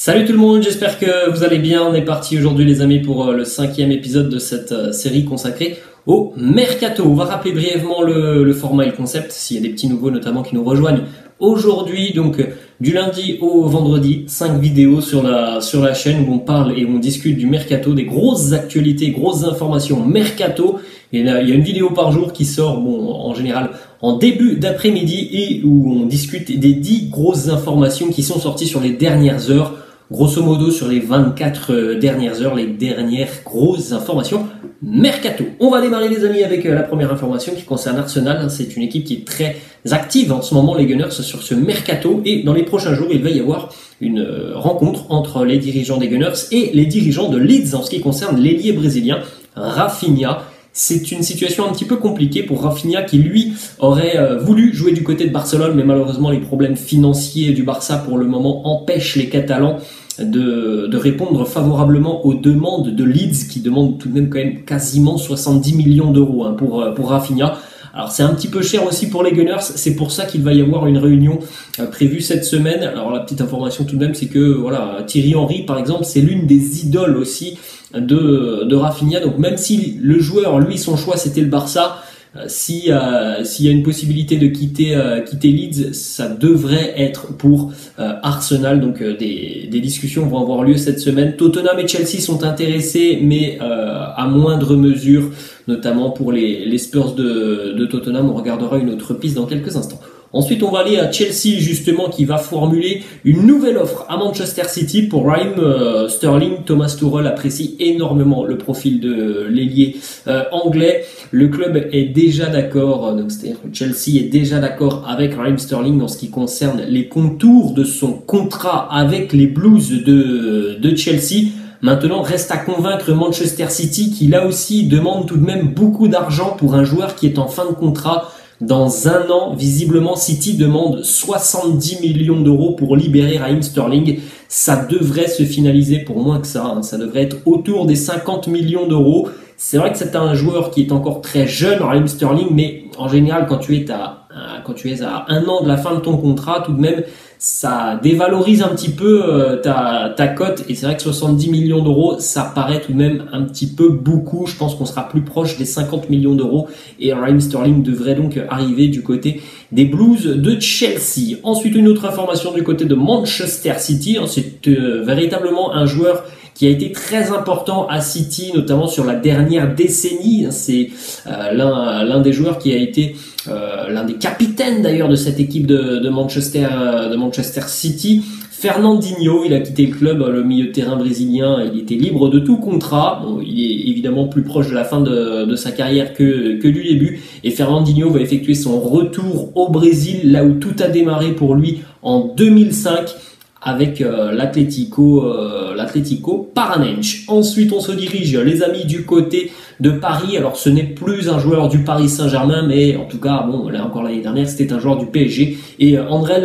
Salut tout le monde, j'espère que vous allez bien. On est parti aujourd'hui les amis pour le 5e épisode de cette série consacrée au Mercato. On va rappeler brièvement le format et le concept, s'il y a des petits nouveaux notamment qui nous rejoignent aujourd'hui. Donc du lundi au vendredi, 5 vidéos sur la chaîne où on parle et où on discute du Mercato, des grosses actualités, grosses informations Mercato. Et là, il y a une vidéo par jour qui sort, en général en début d'après-midi, et où on discute des 10 grosses informations qui sont sorties sur les dernières heures. Grosso modo, sur les 24 dernières heures, les dernières grosses informations Mercato. On va démarrer les amis avec la première information qui concerne Arsenal. C'est une équipe qui est très active en ce moment, les Gunners, sur ce Mercato. Et dans les prochains jours, il va y avoir une rencontre entre les dirigeants des Gunners et les dirigeants de Leeds en ce qui concerne l'ailier brésilien Raphinha. C'est une situation un petit peu compliquée pour Raphinha qui lui aurait voulu jouer du côté de Barcelone, mais malheureusement les problèmes financiers du Barça pour le moment empêchent les Catalans de répondre favorablement aux demandes de Leeds qui demandent tout de même quand même quasiment 70 millions d'euros pour Raphinha. Alors c'est un petit peu cher aussi pour les Gunners, c'est pour ça qu'il va y avoir une réunion prévue cette semaine. Alors la petite information tout de même, c'est que voilà, Thierry Henry par exemple, c'est l'une des idoles aussi de Raphinha. Donc même si le joueur, lui, son choix c'était le Barça, s'il y a une possibilité de quitter Leeds, ça devrait être pour Arsenal. Donc des discussions vont avoir lieu cette semaine. Tottenham et Chelsea sont intéressés, mais à moindre mesure, notamment pour les Spurs de Tottenham. On regardera une autre piste dans quelques instants. Ensuite, on va aller à Chelsea, justement, qui va formuler une nouvelle offre à Manchester City pour Raheem Sterling. Thomas Tuchel apprécie énormément le profil de l'ailier anglais. Le club est déjà d'accord, donc c'est-à-dire que Chelsea est déjà d'accord avec Raheem Sterling en ce qui concerne les contours de son contrat avec les Blues de Chelsea. Maintenant, reste à convaincre Manchester City qui, là aussi, demande tout de même beaucoup d'argent pour un joueur qui est en fin de contrat. Dans un an, visiblement, City demande 70 millions d'euros pour libérer Raheem Sterling. Ça devrait se finaliser pour moins que ça. Ça devrait être autour des 50 millions d'euros. C'est vrai que c'est un joueur qui est encore très jeune, Raheem Sterling, mais en général, quand tu es à un an de la fin de ton contrat, tout de même, ça dévalorise un petit peu ta cote. Et c'est vrai que 70 millions d'euros, ça paraît tout de même un petit peu beaucoup. Je pense qu'on sera plus proche des 50 millions d'euros. Et Raheem Sterling devrait donc arriver du côté des Blues de Chelsea. Ensuite, une autre information du côté de Manchester City. C'est véritablement un joueur qui a été très important à City, notamment sur la dernière décennie. C'est l'un des joueurs qui a été l'un des capitaines d'ailleurs de cette équipe de Manchester City. Fernandinho, il a quitté le club, le milieu de terrain brésilien, il était libre de tout contrat. Bon, il est évidemment plus proche de la fin de sa carrière que du début. Et Fernandinho va effectuer son retour au Brésil, là où tout a démarré pour lui en 2005. Avec l'Atlético Paranense. Ensuite, on se dirige, les amis, du côté de Paris. Alors, ce n'est plus un joueur du Paris Saint-Germain, mais en tout cas, là encore l'année dernière, c'était un joueur du PSG. Et André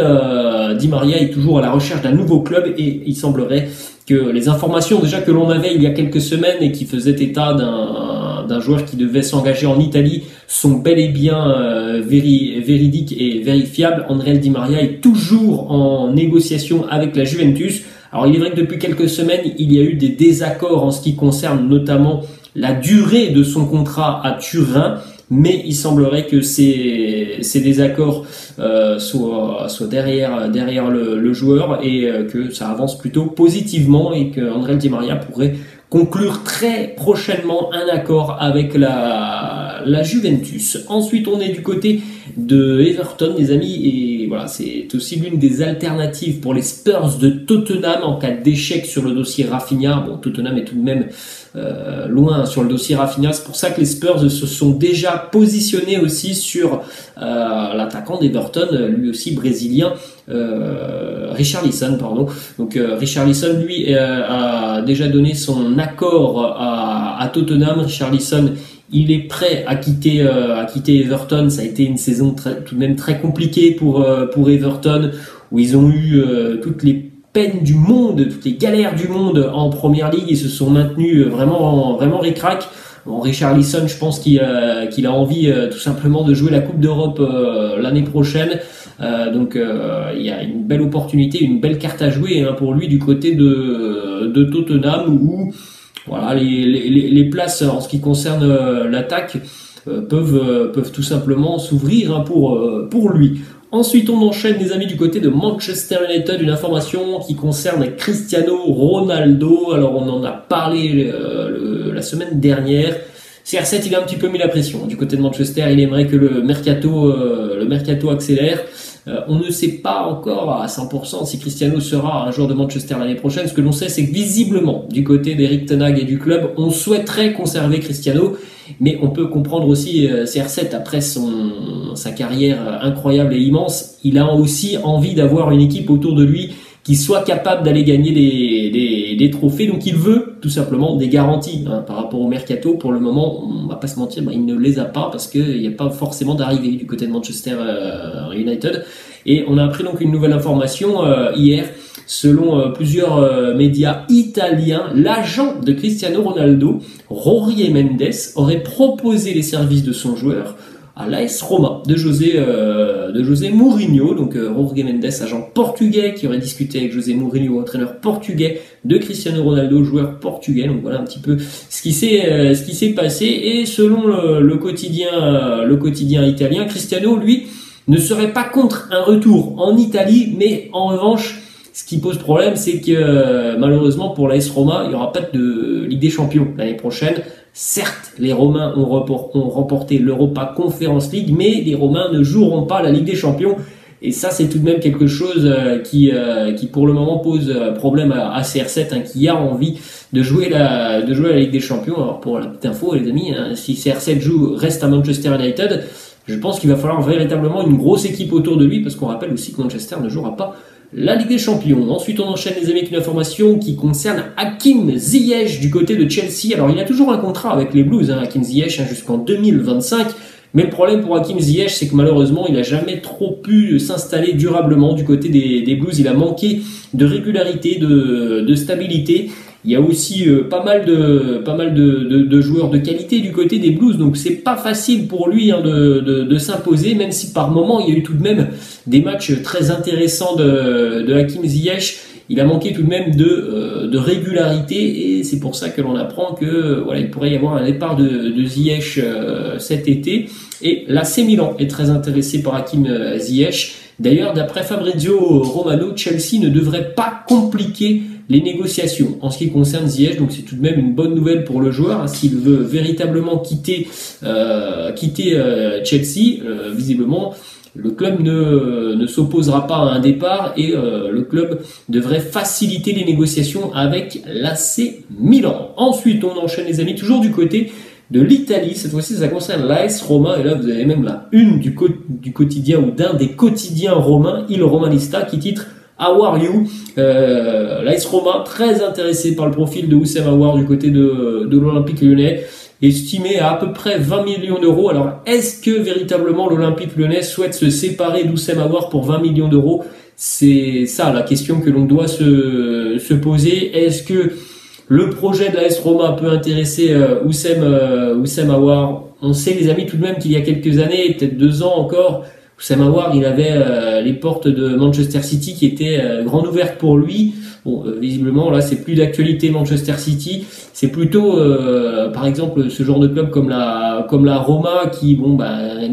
Di Maria est toujours à la recherche d'un nouveau club et il semblerait que les informations déjà que l'on avait il y a quelques semaines et qui faisaient état d'un joueur qui devait s'engager en Italie sont bel et bien véridiques et vérifiables. André Di Maria est toujours en négociation avec la Juventus. Alors il est vrai que depuis quelques semaines, il y a eu des désaccords en ce qui concerne notamment la durée de son contrat à Turin, mais il semblerait que ces désaccords soient derrière le joueur et que ça avance plutôt positivement et que André Di Maria pourrait conclure très prochainement un accord avec la Juventus. Ensuite, on est du côté de Everton, les amis, et voilà, c'est aussi l'une des alternatives pour les Spurs de Tottenham en cas d'échec sur le dossier Raphinha. Bon, Tottenham est tout de même loin sur le dossier Raphinha. C'est pour ça que les Spurs se sont déjà positionnés aussi sur l'attaquant d'Everton, lui aussi brésilien, Richarlison, pardon. Donc Richarlison, lui, a déjà donné son accord à Tottenham. Richarlison, il est prêt à quitter Everton. Ça a été une saison tout de même très compliquée pour Everton, où ils ont eu toutes les peines du monde, toutes les galères du monde en première ligue. Ils se sont maintenus vraiment ric-rac. Bon, Richarlison, je pense qu'il a envie tout simplement de jouer la Coupe d'Europe l'année prochaine. Donc il y a une belle opportunité, une belle carte à jouer hein, pour lui du côté de Tottenham où voilà les places en ce qui concerne l'attaque peuvent tout simplement s'ouvrir hein, pour lui. Ensuite, on enchaîne, les amis, du côté de Manchester United, une information qui concerne Cristiano Ronaldo. Alors, on en a parlé la semaine dernière. CR7, il a un petit peu mis la pression. Du côté de Manchester, il aimerait que le mercato accélère. On ne sait pas encore à 100% si Cristiano sera un joueur de Manchester l'année prochaine. Ce que l'on sait, c'est que visiblement, du côté d'Eric Ten Hag et du club, on souhaiterait conserver Cristiano. Mais on peut comprendre aussi CR7, après sa carrière incroyable et immense, il a aussi envie d'avoir une équipe autour de lui qui soit capable d'aller gagner des trophées. Donc il veut tout simplement des garanties hein, par rapport au mercato. Pour le moment, on va pas se mentir, il ne les a pas parce qu'il n'y a pas forcément d'arrivée du côté de Manchester United. Et on a appris donc une nouvelle information hier. Selon plusieurs médias italiens, l'agent de Cristiano Ronaldo, Jorge Mendes, aurait proposé les services de son joueur à l'AS Roma de José Mourinho. Donc Jorge Mendes, agent portugais, qui aurait discuté avec José Mourinho, entraîneur portugais de Cristiano Ronaldo, joueur portugais. Donc voilà un petit peu ce qui s'est passé. Et selon le quotidien italien, Cristiano, lui, ne serait pas contre un retour en Italie, mais en revanche, ce qui pose problème, c'est que malheureusement pour l'AS Roma, il n'y aura pas de Ligue des Champions l'année prochaine. Certes, les Romains ont remporté l'Europa Conference League, mais les Romains ne joueront pas la Ligue des Champions. Et ça, c'est tout de même quelque chose qui pour le moment pose problème à CR7, hein, qui a envie de jouer la Ligue des Champions. Alors pour la petite info, les amis, hein, si CR7 reste à Manchester United, je pense qu'il va falloir véritablement une grosse équipe autour de lui, parce qu'on rappelle aussi que Manchester ne jouera pas la Ligue des Champions. Ensuite, on enchaîne, les amis, avec une information qui concerne Hakim Ziyech du côté de Chelsea. Alors, il a toujours un contrat avec les Blues, hein, Hakim Ziyech, hein, jusqu'en 2025. Mais le problème pour Hakim Ziyech, c'est que malheureusement, il n'a jamais trop pu s'installer durablement du côté des Blues. Il a manqué de régularité, de stabilité. Il y a aussi pas mal de joueurs de qualité du côté des Blues, donc c'est pas facile pour lui hein, de s'imposer, même si par moment il y a eu tout de même des matchs très intéressants de Hakim Ziyech. Il a manqué tout de même de régularité et c'est pour ça que l'on apprend que voilà, il pourrait y avoir un départ de Ziyech cet été. Et l'AC Milan est très intéressé par Hakim Ziyech. D'ailleurs, d'après Fabrizio Romano, Chelsea ne devrait pas compliquer les négociations en ce qui concerne Ziyech, donc c'est tout de même une bonne nouvelle pour le joueur hein, s'il veut véritablement quitter Chelsea. Visiblement, le club ne s'opposera pas à un départ et le club devrait faciliter les négociations avec l'AC Milan. Ensuite, on enchaîne, les amis, toujours du côté de l'Italie. Cette fois-ci, ça concerne l'AS Roma. Et là, vous avez même la une du quotidien ou d'un des quotidiens romains, Il Romanista, qui titre How are you? L'AS Roma, très intéressé par le profil de Houssem Aouar du côté de l'Olympique Lyonnais, estimé à peu près 20 millions d'euros. Alors, est-ce que véritablement l'Olympique Lyonnais souhaite se séparer d'Houssem Aouar pour 20 millions d'euros? C'est ça la question que l'on doit se poser. Est-ce que le projet de l'AS Roma peut intéresser Houssem Aouar? On sait, les amis, tout de même qu'il y a quelques années, peut-être 2 ans encore, Houssem Aouar, il avait les portes de Manchester City qui étaient grandes ouvertes pour lui. Bon, visiblement, là, c'est plus d'actualité Manchester City. C'est plutôt, par exemple, ce genre de club comme la Roma qui,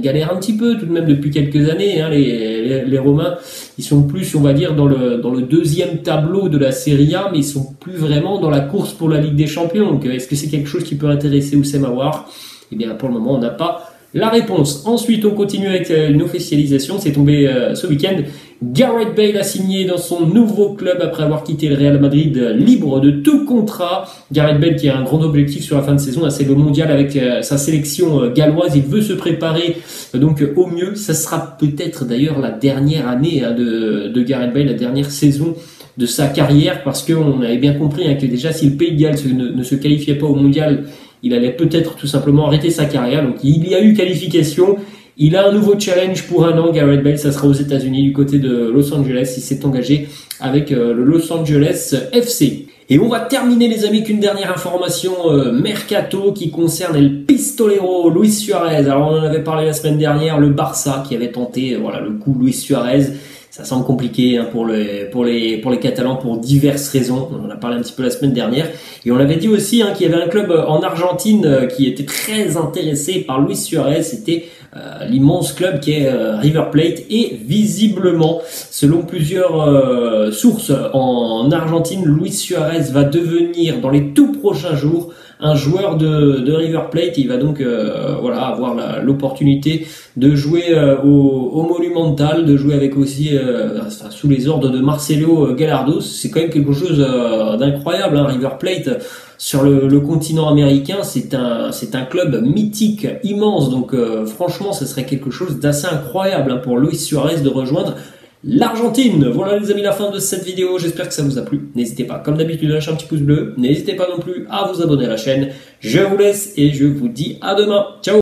galère un petit peu tout de même depuis quelques années. Hein, les Romains, ils sont plus, on va dire, dans le deuxième tableau de la Serie A, mais ils sont plus vraiment dans la course pour la Ligue des Champions. Donc, est-ce que c'est quelque chose qui peut intéresser Houssem Aouar? Eh bien, pour le moment, on n'a pas la réponse. Ensuite, on continue avec une officialisation. C'est tombé ce week-end. Gareth Bale a signé dans son nouveau club après avoir quitté le Real Madrid libre de tout contrat. Gareth Bale qui a un grand objectif sur la fin de saison, c'est le mondial avec sa sélection galloise. Il veut se préparer donc au mieux. Ça sera peut-être d'ailleurs la dernière année de Gareth Bale, la dernière saison de sa carrière, parce qu'on avait bien compris que déjà si le Pays de Galles ne se qualifiait pas au mondial, il allait peut-être tout simplement arrêter sa carrière. Donc il y a eu qualification. Il a un nouveau challenge pour un an, Gareth Bale. Ça sera aux États-Unis du côté de Los Angeles. Il s'est engagé avec le Los Angeles FC. Et on va terminer les amis qu'une dernière information mercato qui concerne El Pistolero, Luis Suarez. Alors on en avait parlé la semaine dernière, le Barça qui avait tenté voilà le coup Luis Suarez. Ça semble compliqué hein, pour les Catalans pour diverses raisons. On en a parlé un petit peu la semaine dernière. Et on avait dit aussi hein, qu'il y avait un club en Argentine qui était très intéressé par Luis Suarez. C'était l'immense club qui est River Plate. Et visiblement, selon plusieurs sources en Argentine, Luis Suarez va devenir dans les tout prochains jours un joueur de River Plate. Il va donc voilà avoir l'opportunité de jouer au Monumental, de jouer avec aussi sous les ordres de Marcelo Gallardo. C'est quand même quelque chose d'incroyable. Hein. River Plate sur le continent américain, c'est un club mythique, immense. Donc franchement, ce serait quelque chose d'assez incroyable hein, pour Luis Suarez de rejoindre l'Argentine. Voilà les amis, la fin de cette vidéo, j'espère que ça vous a plu. N'hésitez pas, comme d'habitude, à lâcher un petit pouce bleu. N'hésitez pas non plus à vous abonner à la chaîne. Je vous laisse et je vous dis à demain. Ciao.